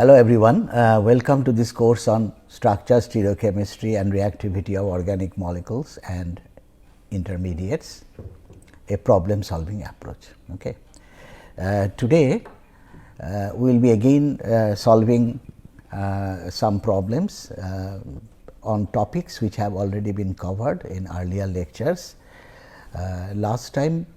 Hello everyone, welcome to this course on structure, stereochemistry and reactivity of organic molecules and intermediates, a problem solving approach. Okay. Today we will be again solving some problems on topics which have already been covered in earlier lectures. Last time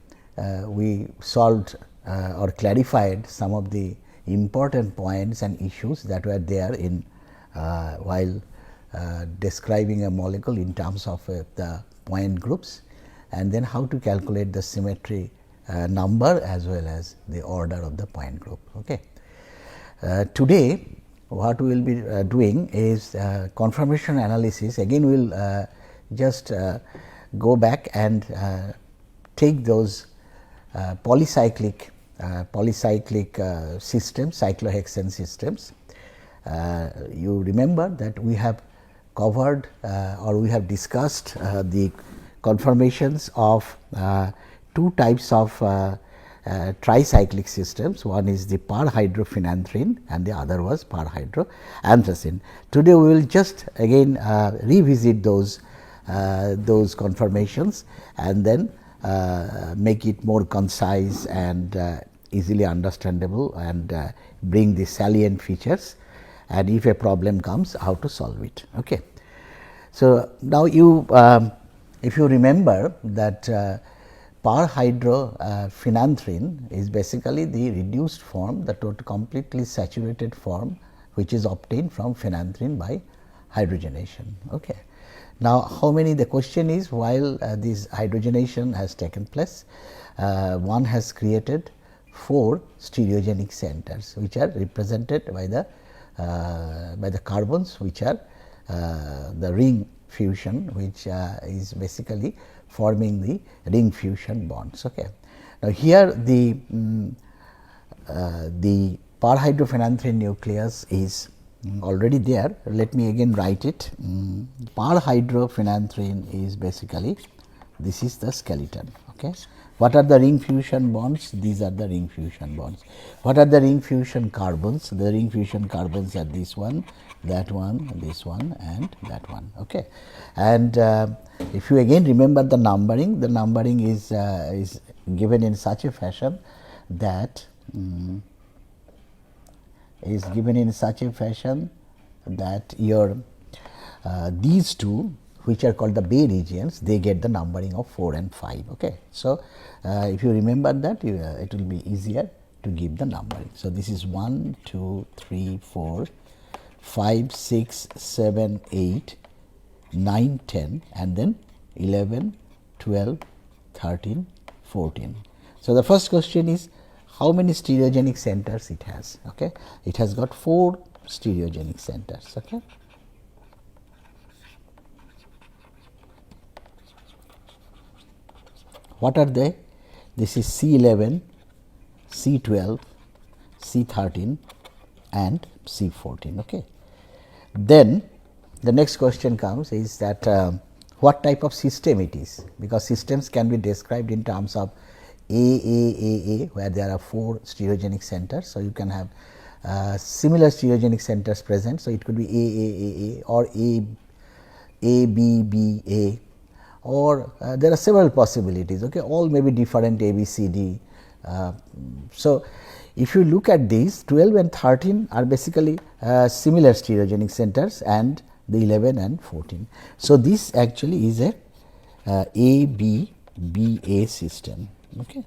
we solved or clarified some of the important points and issues that were there in while describing a molecule in terms of the point groups, and then how to calculate the symmetry number as well as the order of the point group. Okay. Today what we will be doing is conformation analysis. Again we will just go back and take those polycyclic systems, cyclohexane systems. You remember that we have covered or we have discussed the conformations of two types of tricyclic systems. One is the Perhydrophenanthrene and the other was Perhydroanthracene. Today we will just again revisit those conformations and then make it more concise and easily understandable and bring the salient features, and if a problem comes, how to solve it. Okay. So, now you if you remember that Perhydrophenanthrene is basically the reduced form, the completely saturated form which is obtained from phenanthrene by hydrogenation. Okay. Now, how many, the question is, while this hydrogenation has taken place, one has created 4 stereogenic centers which are represented by the carbons which are the ring fusion, which is basically forming the ring fusion bonds. Okay. Now, here the Perhydrophenanthrene nucleus is already there. Let me again write it. Perhydrophenanthrene is basically, this is the skeleton. Okay. What are the ring fusion bonds? These are the ring fusion bonds. What are the ring fusion carbons? The ring fusion carbons are this one, this one and that one. Okay. And if you again remember the numbering is given in such a fashion that your these two, which are called the Bay regions, they get the numbering of 4 and 5. Okay. So, if you remember that, it will be easier to give the numbering. So, this is 1, 2, 3, 4, 5, 6, 7, 8, 9, 10 and then 11, 12, 13, 14. So, the first question is, how many stereogenic centers it has? Okay. It has got 4 stereogenic centers. Okay. What are they? This is C11, C12, C13 and C14. Okay. Then the next question comes is that what type of system it is, because systems can be described in terms of A, where there are 4 stereogenic centers. So, you can have similar stereogenic centers present. So, it could be A or A, B, A, or there are several possibilities. Okay. All may be different, A, B, C, D. So, if you look at these, 12 and 13 are basically similar stereogenic centers, and the 11 and 14. So, this actually is a A, B, A system. Okay.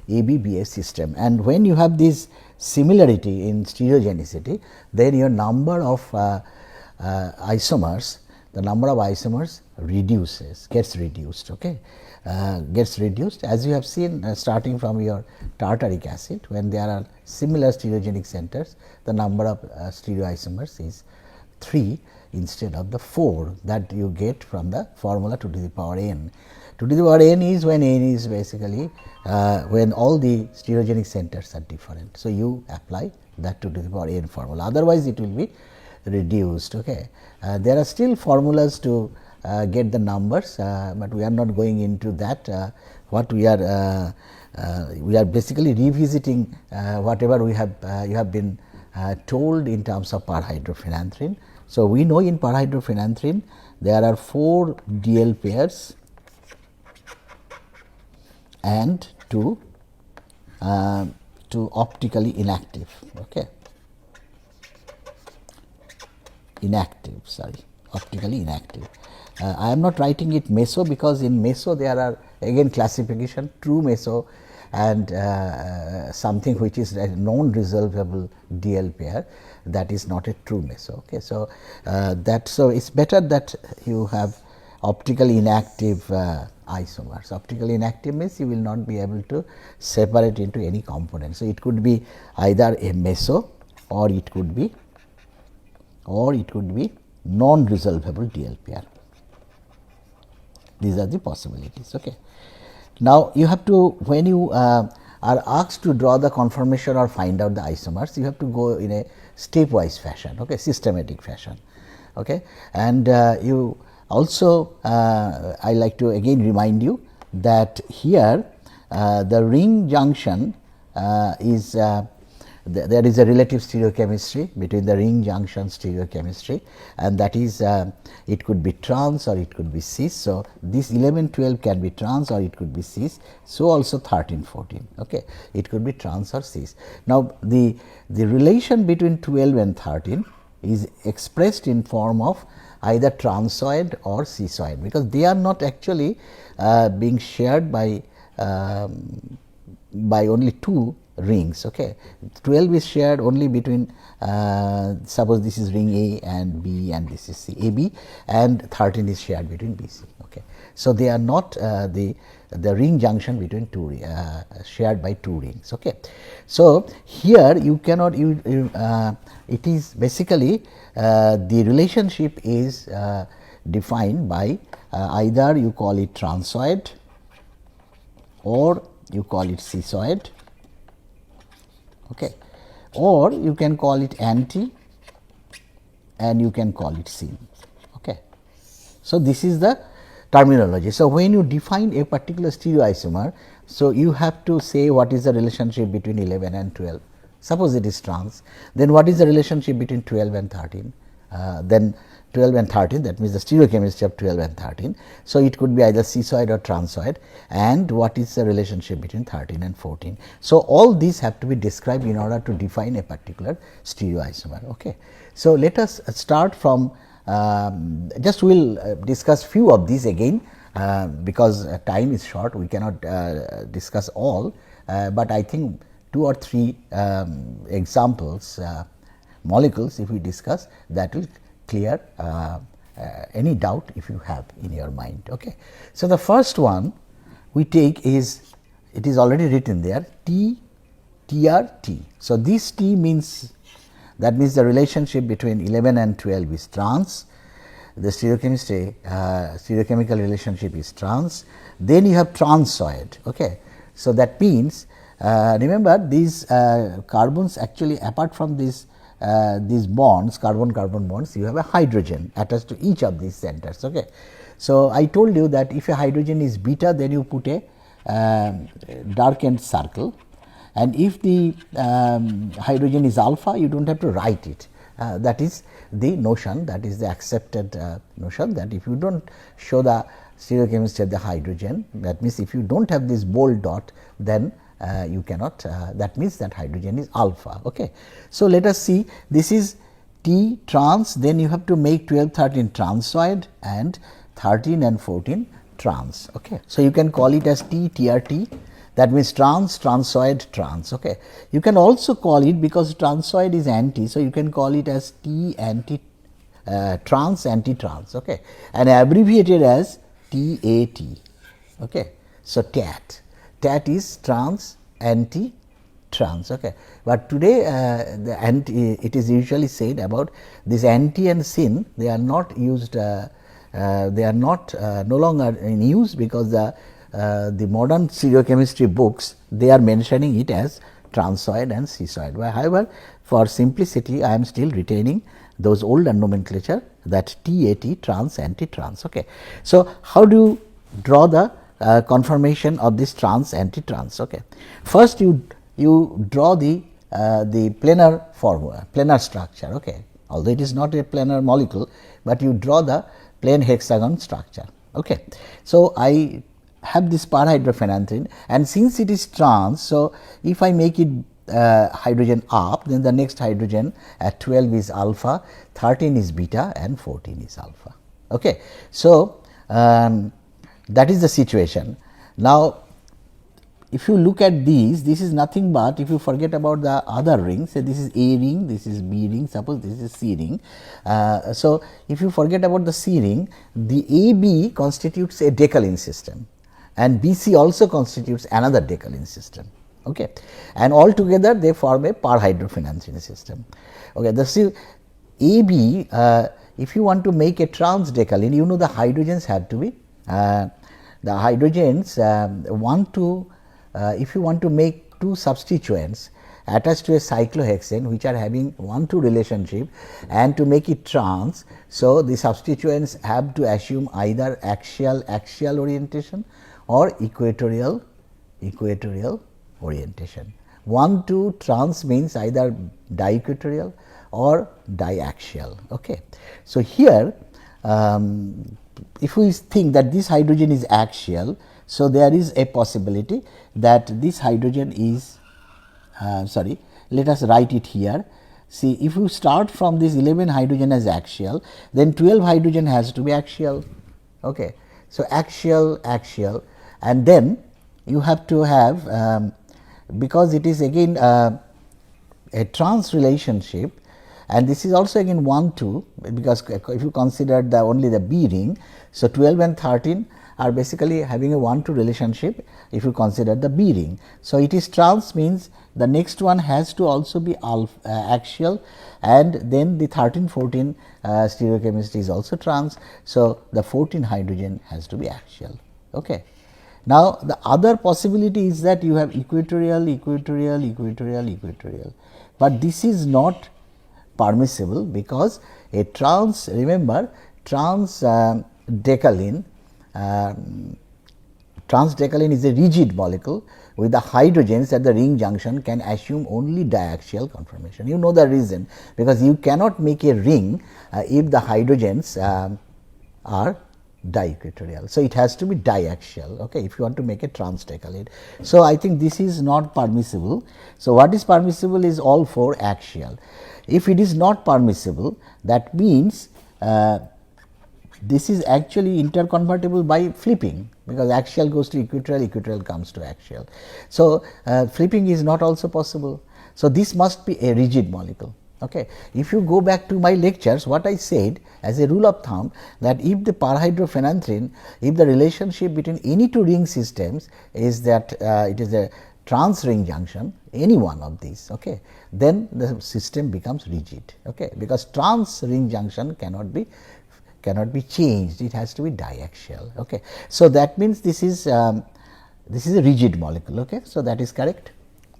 A system, and when you have this similarity in stereogenicity, then your number of isomers, the number of isomers gets reduced. Okay. Gets reduced, as you have seen starting from your tartaric acid. When there are similar stereogenic centers, the number of stereoisomers is 3 instead of the 4 that you get from the formula 2 to the power n. 2 to the power n is when n is basically when all the stereogenic centers are different. So, you apply that 2 to the power n formula, otherwise it will be reduced. Okay. There are still formulas to get the numbers, but we are not going into that. what we are basically revisiting whatever we have you have been told in terms of perhydrophenanthrene. So, we know in perhydrophenanthrene there are 4 DL pairs and 2 optically inactive. Okay. Optically inactive. I am not writing it meso because in meso there are again classification true meso and something which is a non-resolvable DL pair, that is not a true meso. Okay. So, so it's better that you have optically inactive isomers. Optically inactive means you will not be able to separate into any component. So, it could be either a meso or it could be non-resolvable DL pair. These are the possibilities. Okay. Now, you have to, when you are asked to draw the conformation or find out the isomers, you have to go in a stepwise fashion, okay, systematic fashion. Okay. And you also, I like to again remind you that here the ring junction is there is a relative stereochemistry between the ring junction stereochemistry, and that is it could be trans or it could be cis. So, this 11, 12 can be trans or it could be cis. So, also 13, 14, okay. It could be trans or cis. Now, the relation between 12 and 13 is expressed in form of either transoid or cisoid, because they are not actually being shared by only 2 rings. Okay. 12 is shared only between suppose this is ring A and B and this is C, AB, and 13 is shared between BC. Okay. So, they are not the ring junction between 2 shared by 2 rings. Okay. So, here you cannot it is basically the relationship is defined by either you call it transoid or you call it cisoid, okay, or you can call it anti and you can call it syn. Okay. So, this is the terminology. So, when you define a particular stereoisomer, so you have to say what is the relationship between 11 and 12. Suppose it is trans, then what is the relationship between 12 and 13? Then 12 and 13, that means the stereochemistry of 12 and 13. So, it could be either cisoid or transoid, and what is the relationship between 13 and 14. So, all these have to be described in order to define a particular stereoisomer. Okay. So, let us start from just we will discuss few of these again, because time is short, we cannot discuss all, but I think 2 or 3 examples molecules if we discuss, that will clear any doubt if you have in your mind. Okay. So, the first one we take is, it is already written there, TRT. So, this T means, that means the relationship between 11 and 12 is trans, the stereochemistry stereochemical relationship is trans, then you have transoid. Okay. So, that means remember these carbons actually, apart from these bonds, carbon-carbon bonds, you have a hydrogen attached to each of these centers. Okay. So, I told you that if a hydrogen is beta, then you put a darkened circle, and if the hydrogen is alpha, you do not have to write it. That is the notion, that is the accepted notion, that if you do not show the stereochemistry of the hydrogen, that means if you do not have this bold dot, then you cannot, that means that hydrogen is alpha. Okay. So, let us see, this is T trans, then you have to make 12, 13 transoid and 13 and 14 trans. Okay. So, you can call it as TRT, that means trans, transoid, trans. Okay. You can also call it, because transoid is anti, so you can call it as T anti trans, anti trans, okay, and abbreviated as TAT. Okay. So, TAT. TAT is trans, anti, trans. Okay. But today the anti, it is usually said about this anti and syn, they are not used, they are not no longer in use, because the modern stereochemistry books, they are mentioning it as transoid and cisoid. However, for simplicity I am still retaining those older nomenclature, that TAT, trans, anti, trans. Okay. So, how do you draw the conformation of this trans anti-trans. Okay. First you draw the planar formula, planar structure. Okay. Although it is not a planar molecule, but you draw the plane hexagon structure. Okay. So I have this perhydrophenanthrene, and since it is trans, so if I make it hydrogen up, then the next hydrogen at 12 is alpha, 13 is beta, and 14 is alpha. Okay. So that is the situation. Now, if you look at these, this is nothing but, if you forget about the other rings, say this is A ring, this is B ring, suppose this is C ring. So if you forget about the C ring, the AB constitutes a decalin system, and BC also constitutes another decalin system. Okay. And all together they form a perhydrophenanthrene system. Okay. The AB, if you want to make a trans decalin, you know the hydrogens have to be the hydrogens if you want to make two substituents attached to a cyclohexane which are having 1:2 relationship and to make it trans. So, the substituents have to assume either axial orientation or equatorial orientation. 1:2 trans means either diequatorial or diaxial. Okay. So, here if we think that this hydrogen is axial, so there is a possibility that this hydrogen is let us write it here. See, if you start from this 11 hydrogen as axial, then 12 hydrogen has to be axial. Okay. So, axial, and then you have to have because it is again a trans relationship, and this is also again 1:2, because if you consider only the B ring. So, 12 and 13 are basically having a 1:2 relationship if you consider the B ring. So, it is trans means the next one has to also be axial, and then the 13-14 stereochemistry is also trans. So, the 14 hydrogen has to be axial. Okay. Now, the other possibility is that you have equatorial, but this is not permissible, because a trans, remember, trans decalin is a rigid molecule with the hydrogens at the ring junction can assume only diaxial conformation. You know the reason, because you cannot make a ring if the hydrogens are diequatorial. So, it has to be diaxial, okay, if you want to make a trans decalin. So, I think this is not permissible. So, what is permissible is all 4 axial. If it is not permissible, that means this is actually interconvertible by flipping, because axial goes to equatorial, equatorial comes to axial. So, flipping is not also possible. So, this must be a rigid molecule. Okay. If you go back to my lectures, what I said as a rule of thumb, that if the perhydrophenanthrene, if the relationship between any two ring systems is that it is a trans ring junction, any one of these, okay, then the system becomes rigid, okay, because trans ring junction cannot be changed, it has to be diaxial. Okay. So, that means this is a rigid molecule. Okay. So, that is correct,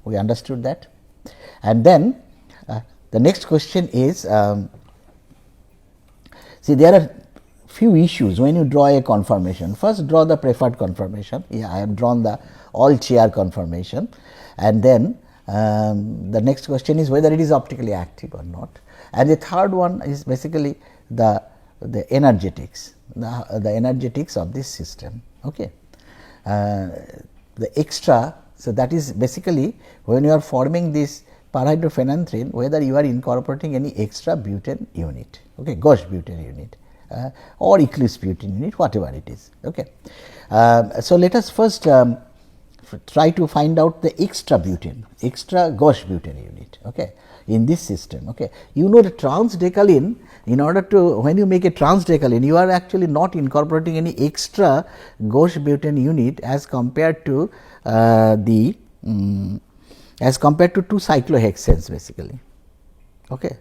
we understood that. And then the next question is, see, there are few issues when you draw a conformation. First, draw the preferred conformation. Yeah, I have drawn the all chair conformation, and then the next question is whether it is optically active or not. And the third one is basically the energetics, the energetics of this system. Okay. The extra, so that is basically when you are forming this perhydrophenanthrene, whether you are incorporating any extra butane unit, okay, gauche butane unit or eclipse butane unit, whatever it is. Okay. So, let us first try to find out the extra gauche butane unit, okay, in this system. Okay. You know the trans decalin, in order to, when you make a trans decalin, you are actually not incorporating any extra gauche butane unit as compared to two cyclohexanes basically. Okay.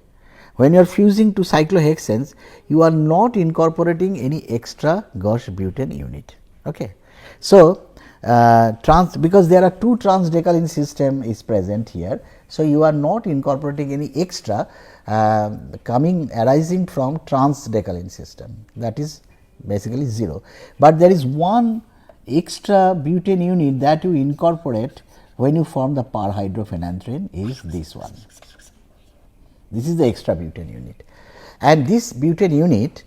When you are fusing two cyclohexanes, you are not incorporating any extra gauche butane unit. Okay. So, because there are two trans decalin system is present here. So, you are not incorporating any extra arising from trans decalin system, that is basically 0. But there is one extra butane unit that you incorporate when you form the perhydrophenanthrene is this one. This is the extra butane unit, and this butane unit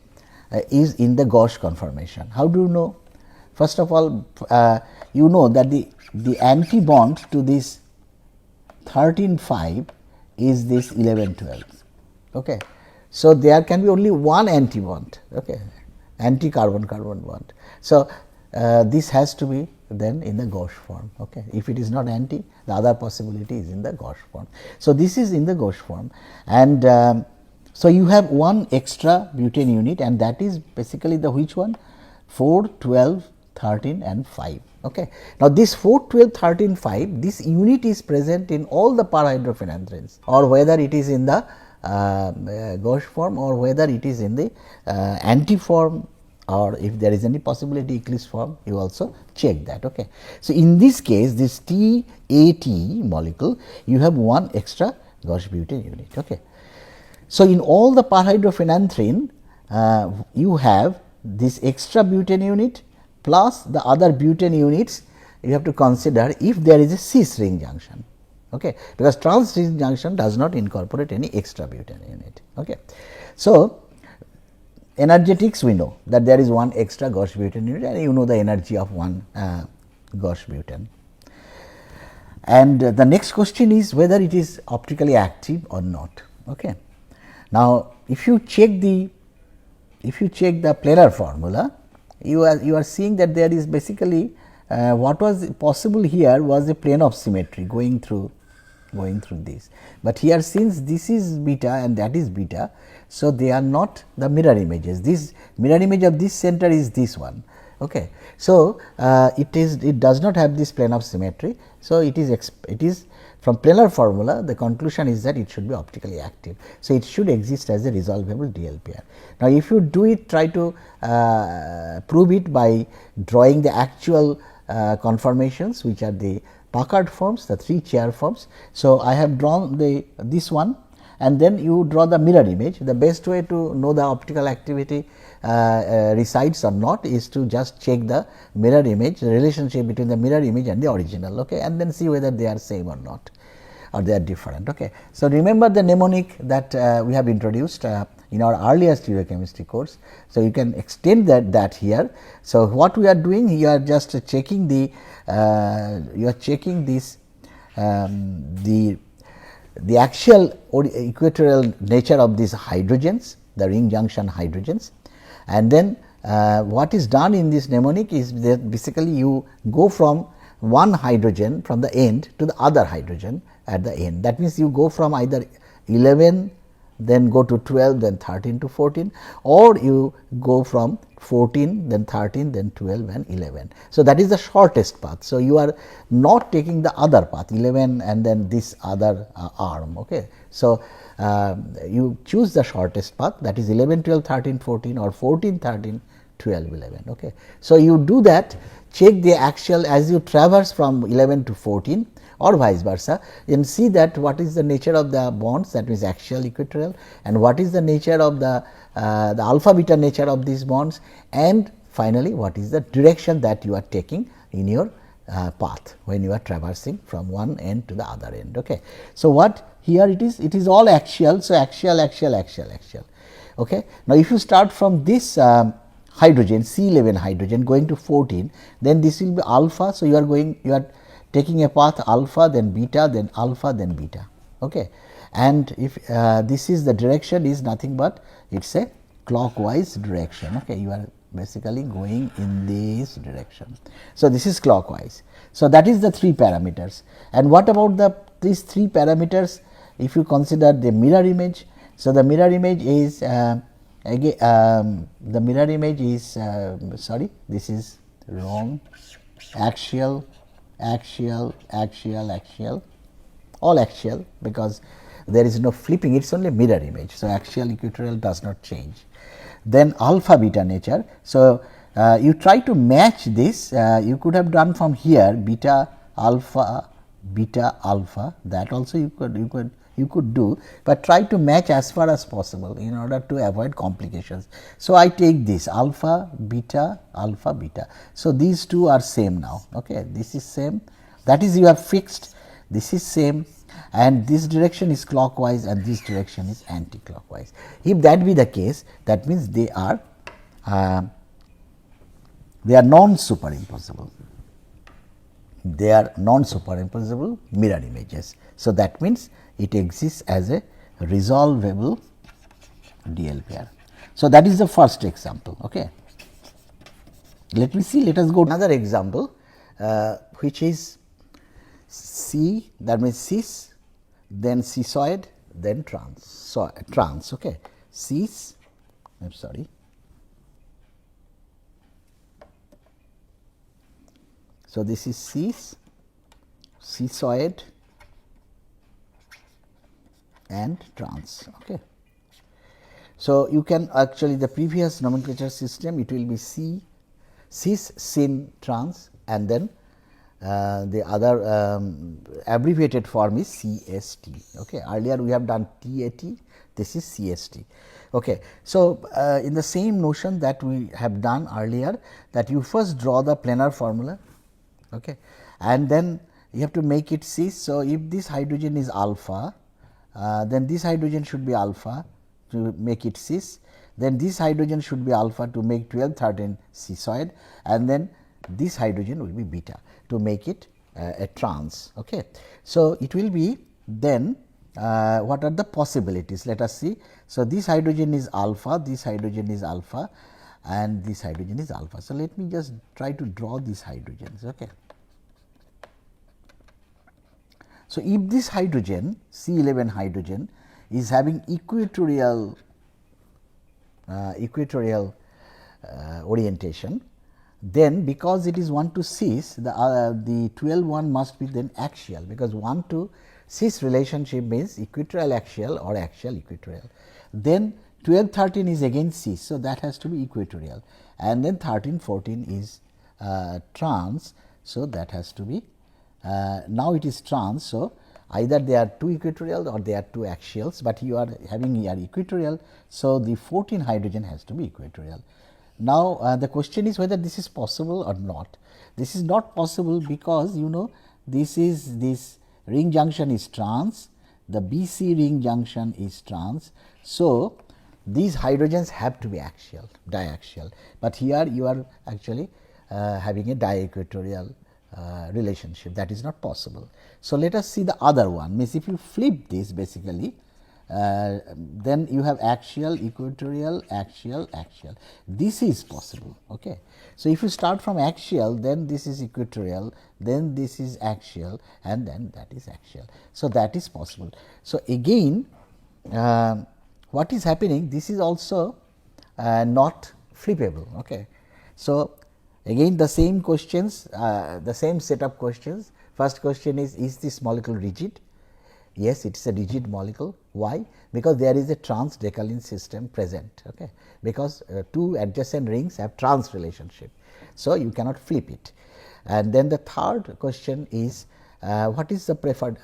is in the gauche conformation. How do you know? First of all, you know that the anti bond to this 13,5 is this 11,12. Okay. So, there can be only one anti bond, okay, anti carbon carbon bond. So, this has to be then in the gauche form. Okay. If it is not anti, the other possibility is in the gauche form. So, this is in the gauche form, and so you have one extra butane unit, and that is basically the which one? 4, 12, 13 and 5. Okay. Now, this 4, 12, 13, 5, this unit is present in all the perhydrophenanthrenes, or whether it is in the gauche form or whether it is in the anti form, or if there is any possibility eclipse form, you also check that. Okay. So, in this case, this TAT molecule, you have one extra gauche butane unit. Okay. So, in all the perhydrophenanthrene, you have this extra butane unit plus the other butane units. You have to consider if there is a cis ring junction, okay, because trans ring junction does not incorporate any extra butane unit. Okay. So, energetics, we know that there is one extra gauche butane unit, and you know the energy of one gauche butane. And the next question is whether it is optically active or not. Okay. Now, if you check the planar formula, you are seeing that there is basically what was possible here was a plane of symmetry going through this, but here since this is beta and that is beta, so they are not the mirror images. This mirror image of this center is this one. Okay. So, it does not have this plane of symmetry. So, it is from planar formula, the conclusion is that it should be optically active. So, it should exist as a resolvable DL pair. Now, if you do it, try to prove it by drawing the actual conformations, which are the Packard forms, the 3 chair forms. So, I have drawn this one, and then you draw the mirror image. The best way to know the optical activity resides or not is to just check the mirror image, the relationship between the mirror image and the original, okay, and then see whether they are same or not, or they are different. Okay. So, remember the mnemonic that we have introduced in our earlier stereochemistry course. So, you can extend that here. So, what we are doing, you are just checking the you are checking this the actual equatorial nature of these hydrogens, the ring junction hydrogens, and then what is done in this mnemonic is that basically you go from one hydrogen from the end to the other hydrogen at the end. That means, you go from either 11, then go to 12, then 13 to 14, or you go from 14, then 13, then 12 and 11. So, that is the shortest path. So, you are not taking the other path 11 and then this other arm. Okay. So, you choose the shortest path, that is 11, 12, 13, 14 or 14, 13, 12, 11. Okay. So, you do that, check the axial as you traverse from 11 to 14 or vice versa, and see that what is the nature of the bonds, that means axial equatorial, and what is the nature of the alpha beta nature of these bonds, and finally, what is the direction that you are taking in your path when you are traversing from one end to the other end. Okay. So, what here it is all axial. So, axial. Okay. Now, if you start from this hydrogen C11 hydrogen going to 14, then this will be alpha. So, you are taking a path alpha, then beta, then alpha, then beta. Okay. And if this is the direction is nothing but it is a clockwise direction. Okay. You are basically going in this direction. So, this is clockwise. So, that is the 3 parameters. And what about these 3 parameters if you consider the mirror image? So, the mirror image is sorry, this is wrong, axial, all axial, because there is no flipping, it is only mirror image. So, axial equatorial does not change. Then alpha beta nature. So, you try to match this, you could have done from here beta alpha, that also you could you could do, but try to match as far as possible in order to avoid complications. So, I take this alpha beta alpha beta. So, these two are same now. Okay. This is same, that is you have fixed, this is same, and this direction is clockwise and this direction is anti-clockwise. If that be the case, that means they are non-superimposable. They are non-superimposable mirror images. So, that means it exists as a resolvable DL pair. So, that is the first example. Okay. Let me see, let us go to another example, which is C, that means cis, then cissoid, then trans. So, trans. Okay. Cis, I am sorry. So, this is cis, cissoid and trans. Okay. So, you can actually the previous nomenclature system, it will be C, cis, sin, trans, and then the other abbreviated form is CST. Okay. Earlier we have done TAT, this is CST. Okay. So, in the same notion that we have done earlier, that you first draw the planar formula. Okay. And then you have to make it cis. So, if this hydrogen is alpha, then this hydrogen should be alpha to make it cis, then this hydrogen should be alpha to make 12 13 cissoid, and then this hydrogen will be beta to make it a trans. Okay. So, it will be then what are the possibilities, let us see. So, this hydrogen is alpha, this hydrogen is alpha, and this hydrogen is alpha. So, let me just try to draw these hydrogens. Okay. So, if this hydrogen C11 hydrogen is having equatorial orientation, then because it is 1 to cis, the 12 one must be then axial, because 1 to cis relationship means equatorial axial or axial equatorial. Then 12 13 is again cis, so that has to be equatorial, and then 13 14 is trans. So, that has to be now it is trans. So, either they are two equatorial or they are two axials, but you are having here equatorial. So, the 14 hydrogen has to be equatorial. Now, the question is whether this is possible or not. This is not possible because you know this ring junction is trans, the BC ring junction is trans. So, these hydrogens have to be axial, diaxial, but here you are actually having a diequatorial relationship, that is not possible. So, let us see the other one, means if you flip this basically, then you have axial, equatorial, axial, axial. This is possible. Okay. So, if you start from axial, then this is equatorial, then this is axial, and then that is axial. So, that is possible. So, again what is happening, this is also not flippable. Okay. So, again the same questions, the same set of questions. First question is this molecule rigid? Yes, it is a rigid molecule. Why? Because there is a trans decalin system present. Okay. Because two adjacent rings have trans relationship. So, you cannot flip it. And then the third question is what is the preferred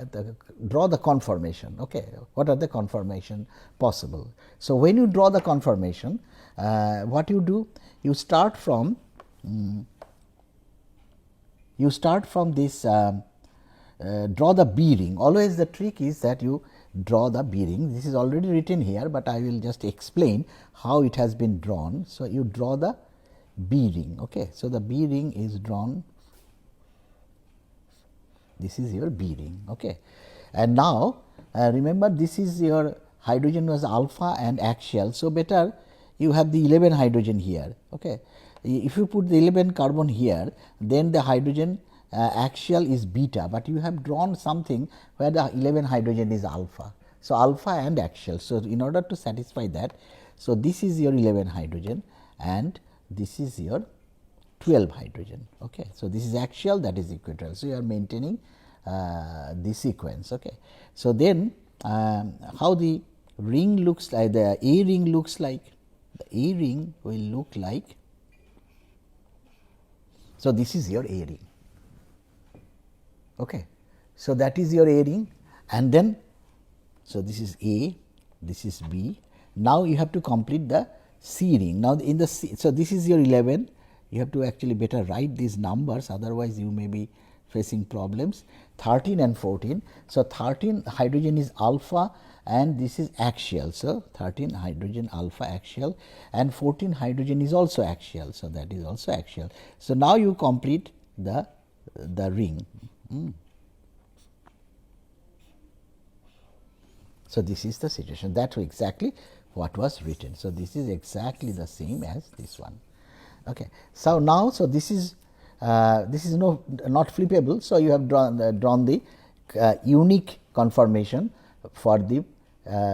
draw the conformation. Okay. What are the conformation possible? So, when you draw the conformation, what you do? You start from this draw the B ring. Always the trick is that you draw the B ring. This is already written here, but I will just explain how it has been drawn. So, you draw the B ring. Okay. So, the B ring is drawn, this is your B ring. Okay. And now, remember this is your hydrogen was alpha and axial. So, better you have the 11 hydrogen here. Okay. If you put the 11 carbon here, then the hydrogen axial is beta, but you have drawn something where the 11 hydrogen is alpha. So, alpha and axial. So, in order to satisfy that, so this is your 11 hydrogen and this is your 12 hydrogen. Okay. So, this is axial, that is equatorial. So, you are maintaining the sequence. Okay. So, then how the ring looks like, the A ring looks like, the A ring will look like. So, this is your A ring. Okay. So, that is your A ring, and then So, this is A, this is B. Now, you have to complete the C ring. Now, in the C, so this is your 11, you have to actually better write these numbers, otherwise you may be facing problems. 13 and 14. So, 13 hydrogen is alpha and this is axial. So, 13 hydrogen alpha axial and 14 hydrogen is also axial. So, that is also axial. So, now you complete the ring. So, this is the situation, that was exactly what was written. So, this is exactly the same as this one. Okay. So, now, so this is not flippable. So, you have drawn the unique conformation for the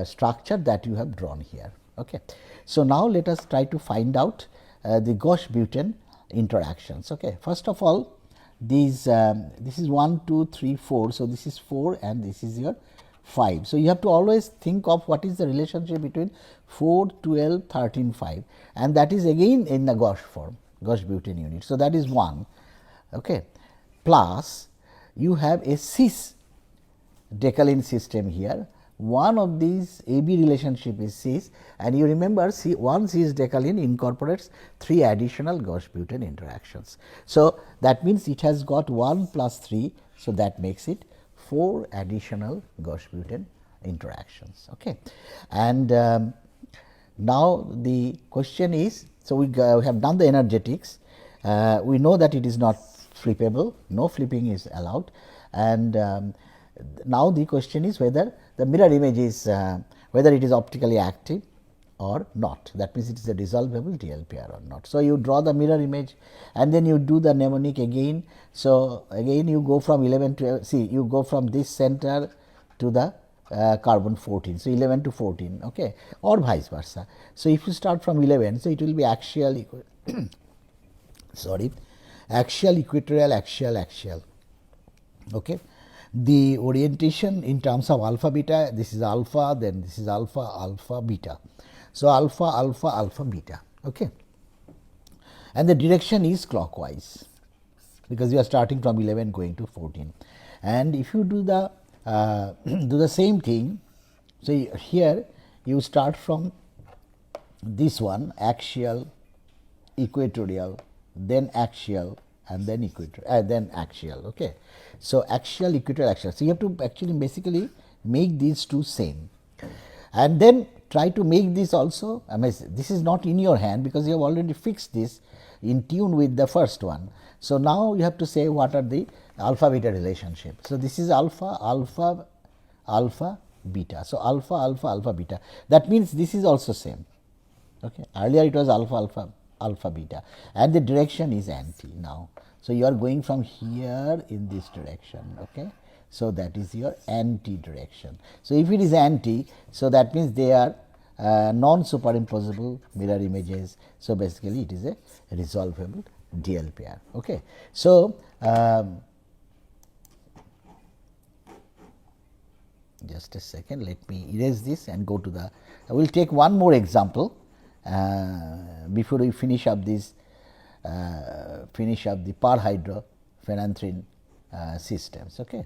structure that you have drawn here. Okay. So, now let us try to find out the Gauss-Butane interactions. Okay. First of all, these this is 1, 2, 3, 4. So, this is 4 and this is your 5. So, you have to always think of what is the relationship between 4, 12, 13, 5, and that is again in the Gauss form, Gauss-Butane unit. So, that is 1, okay. Plus you have a cis decalin system here. One of these AB relationship is cis, and you remember one cis decalin incorporates 3 additional Gauss-Butane interactions. So, that means it has got 1 plus 3. So, that makes it 4 additional Gauss-Butane interactions. Okay. And now, the question is, so we have done the energetics, we know that it is not flippable, no flipping is allowed, and now the question is whether the mirror image is whether it is optically active or not, that means it is a dissolvable DL pair or not. So, you draw the mirror image and then you do the mnemonic again. So, again you go from 11 to see you go from this center to the carbon 14. So, 11 to 14, okay, or vice versa. So, if you start from 11, so it will be axial sorry, axial, equatorial, axial, axial. Okay. The orientation in terms of alpha beta, this is alpha, then this is alpha, alpha beta. So, alpha, alpha, alpha beta, okay. And the direction is clockwise, because you are starting from 11 going to 14. And if you do the same thing, so here you start from this one axial, equatorial, then axial, and then equatorial, then axial. Okay. So, axial, equatorial, axial. So, you have to actually basically make these two same, and then try to make this also. I mean, this is not in your hand, because you have already fixed this in tune with the first one. So, now you have to say what are the alpha beta relationship. So, this is alpha, alpha, alpha, beta. So, alpha, alpha, alpha, beta. That means this is also same. Okay. Earlier it was alpha, alpha, alpha, beta, and the direction is anti now. So, you are going from here in this direction. Okay. So, that is your anti direction. So, if it is anti, so that means they are non-superimposable mirror images. So, basically it is a resolvable DL pair. Okay. So, just a second, let me erase this and go to the, I will take one more example before we finish up this, finish up the Perhydrophenanthrene systems. Okay.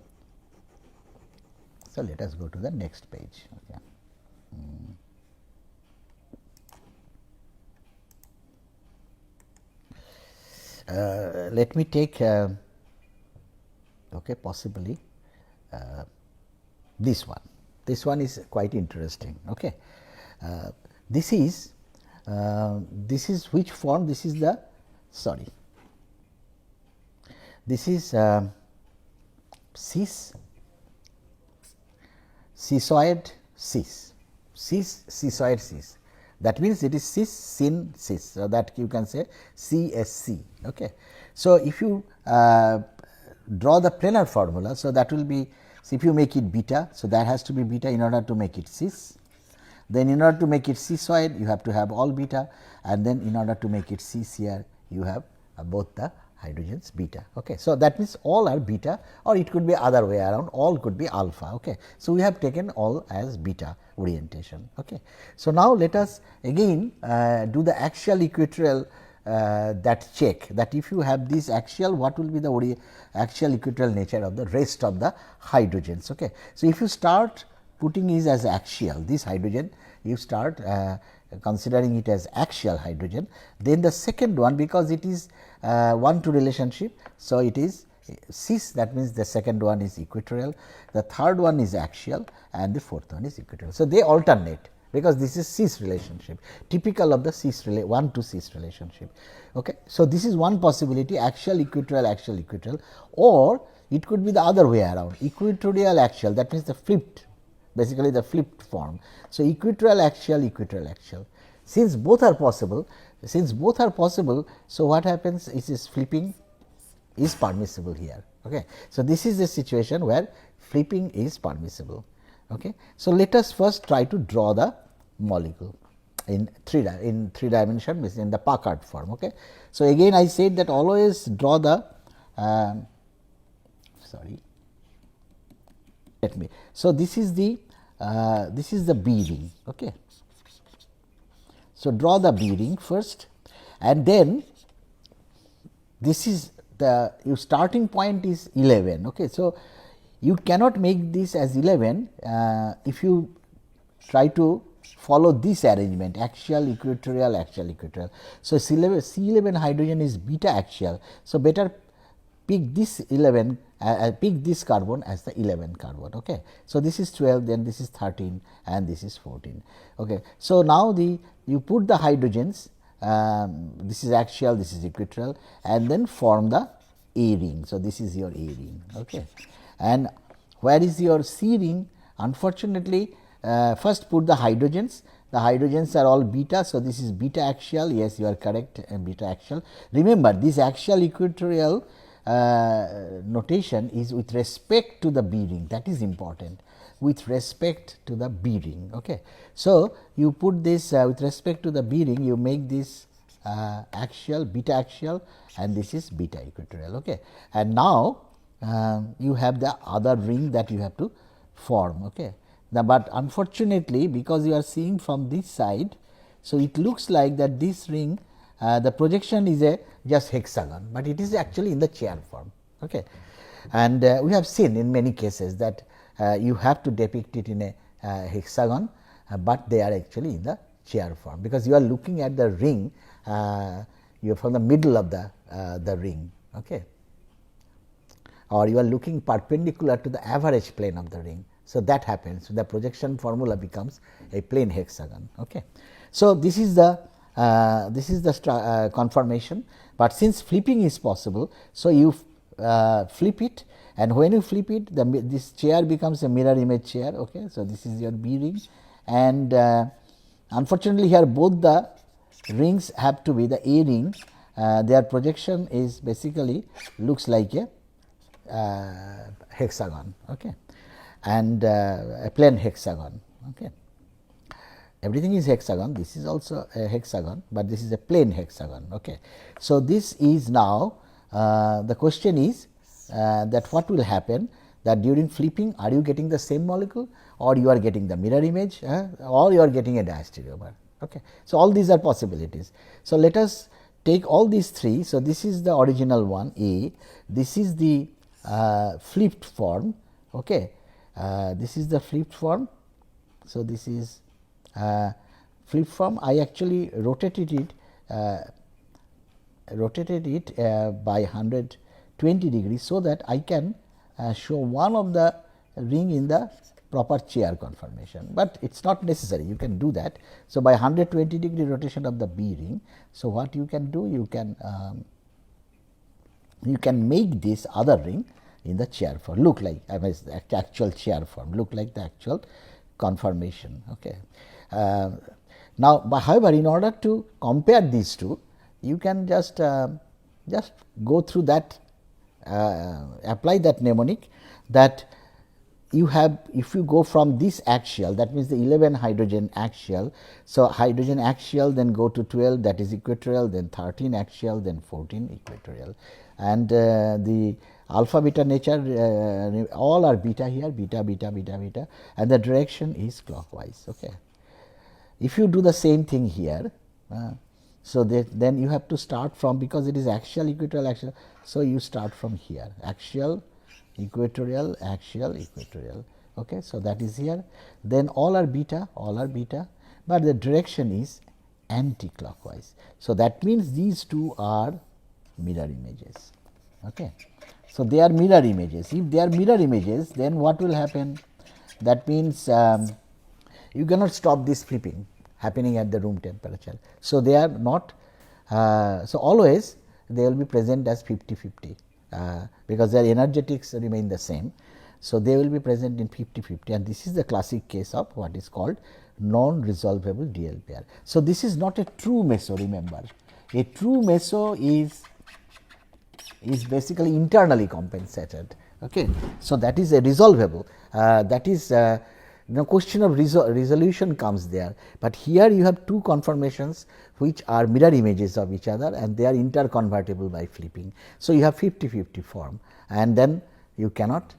So, let us go to the next page. Okay. Let me take okay, possibly this one. This one is quite interesting. Okay. This is which form? This is the this is cissoid cis, cissoid cis. That means it is cis sin cis. So, that you can say CSC. Okay. So, if you draw the planar formula, so that will be, so if you make it beta, so that has to be beta in order to make it cis. Then in order to make it cissoid, you have to have all beta, and then in order to make it cis here, you have both the hydrogens beta. Okay. So, that means all are beta, or it could be other way around, all could be alpha. Okay. So, we have taken all as beta orientation. Okay. So, now let us again do the axial equatorial that check, that if you have this axial, what will be the axial equatorial nature of the rest of the hydrogens. Okay. So, if you start putting is as axial, this hydrogen you start considering it as axial hydrogen. Then the second one, because it is 1:2 relationship, so it is cis, that means the second one is equatorial, the third one is axial and the fourth one is equatorial. So, they alternate because this is cis relationship, typical of the cis 1:2 cis relationship. Okay. So, this is one possibility, axial equatorial, or it could be the other way around, equatorial axial, that means the flipped, basically the flipped form. So, equatorial axial. Since both are possible, so what happens is flipping is permissible here. Okay. So, this is the situation where flipping is permissible. Okay. So, let us first try to draw the molecule in three dimension, in the Packard form. Okay. So, again I said that always draw the so this is the B ring. Okay. So, draw the B ring first, and then this is the your starting point is 11. Okay. So, you cannot make this as 11 if you try to follow this arrangement, axial equatorial. So, C11 hydrogen is beta axial. So, better pick this 11, pick this carbon as the 11 carbon. Okay. So, this is 12, then this is 13 and this is 14. Okay. So, now you put the hydrogens, this is axial, this is equatorial, and then form the A ring. So, this is your A ring. Okay. And where is your C ring? Unfortunately, first put the hydrogens. The hydrogens are all beta. So, this is beta axial. Yes, you are correct, beta axial. Remember, this axial equatorial notation is with respect to the B ring, that is important, with respect to the B ring. Okay. So, you put this with respect to the B ring, you make this axial, beta axial, and this is beta equatorial. Okay. And now, you have the other ring that you have to form. Okay. Now, but unfortunately, because you are seeing from this side, so it looks like that this ring, the projection is a just hexagon, but it is actually in the chair form. Okay. And we have seen in many cases that you have to depict it in a hexagon, but they are actually in the chair form, because you are looking at the ring, you are from the middle of the ring. Okay. Or you are looking perpendicular to the average plane of the ring. So, that happens. So, the projection formula becomes a plane hexagon. Okay. So, this is the conformation, but since flipping is possible, so you flip it, and when you flip it, this chair becomes a mirror image chair. Okay. So, this is your B ring, and unfortunately, here both the rings have to be the A ring, their projection is basically looks like a hexagon. Okay. And a plane hexagon. Okay. Everything is hexagon, this is also a hexagon, but this is a plane hexagon. Okay. So, this is now the question is that what will happen, that during flipping are you getting the same molecule, or you are getting the mirror image, or you are getting a diastereomer. Okay. So, all these are possibilities. So, let us take all these three. So, this is the original one A, this is the flipped form. Okay. This is the flipped form. So, this is flipped form. I actually rotated it by 120 degrees, so that I can show one of the ring in the proper chair conformation, but it is not necessary, you can do that. So, by 120 degree rotation of the B ring, so what you can do, you can make this other ring in the chair form, look like the actual chair form, look like the actual conformation. Okay. Now, however, in order to compare these two, you can just go through that, apply that mnemonic, that you have, if you go from this axial, that means the 11 hydrogen axial. So, hydrogen axial, then go to 12, that is equatorial, then 13 axial, then 14 equatorial, and the alpha beta nature all are beta here, beta, and the direction is clockwise. Okay. If you do the same thing here, so then you have to start from, because it is axial, equatorial, axial. So, you start from here, axial, equatorial, axial, equatorial. Okay. So, that is here, then all are beta, but the direction is anti-clockwise. So, that means these two are mirror images. Okay. So, they are mirror images. If they are mirror images, then what will happen? That means, you cannot stop this flipping happening at the room temperature. So, they are not, so always they will be present as 50-50, because their energetics remain the same. So, they will be present in 50-50, and this is the classic case of what is called non-resolvable DL pair. So, this is not a true meso, remember. A true meso is basically internally compensated. Okay. So, that is a resolvable, that is no question of resolution comes there, but here you have two conformations which are mirror images of each other and they are interconvertible by flipping. So, you have 50-50 form, and then you cannot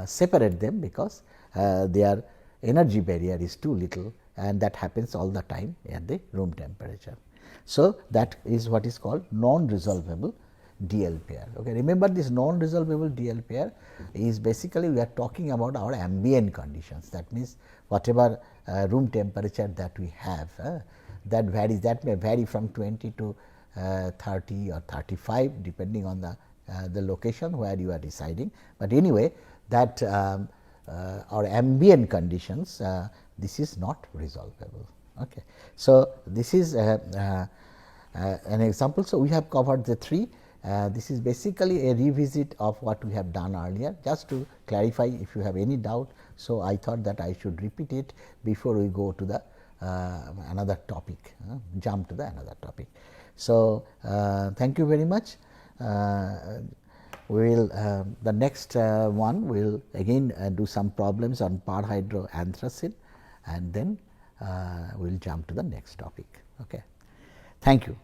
separate them because their energy barrier is too little, and that happens all the time at the room temperature. So, that is what is called non-resolvable DL pair. Okay. Remember, this non-resolvable DL pair is basically we are talking about our ambient conditions. That means, whatever room temperature that we have, that varies, that may vary from 20 to 30 or 35 depending on the location where you are residing. But anyway, that our ambient conditions, this is not resolvable. Okay. So, this is an example. So, we have covered the three. This is basically a revisit of what we have done earlier, just to clarify if you have any doubt. So, I thought that I should repeat it before we go to the another topic, jump to the another topic. So, thank you very much. We will the next one we will again do some problems on perhydrophenanthrene, and then we will jump to the next topic. Okay. Thank you.